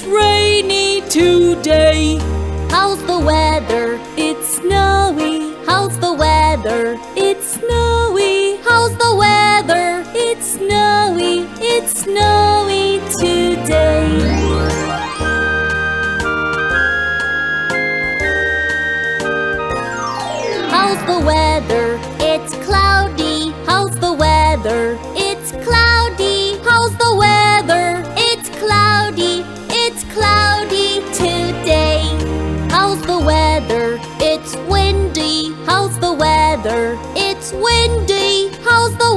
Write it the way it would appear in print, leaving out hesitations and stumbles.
It's rainy today. How's the weather? It's snowy. How's the weather? It's snowy. How's the weather? It's snowy. It's snowy today. How's the weather? It's cloudy. How's the weather? It's cloudy. How's the weather? It's cloudy. It's cloudy today. How's the weather? It's windy. How's the weather? It's windy. How's the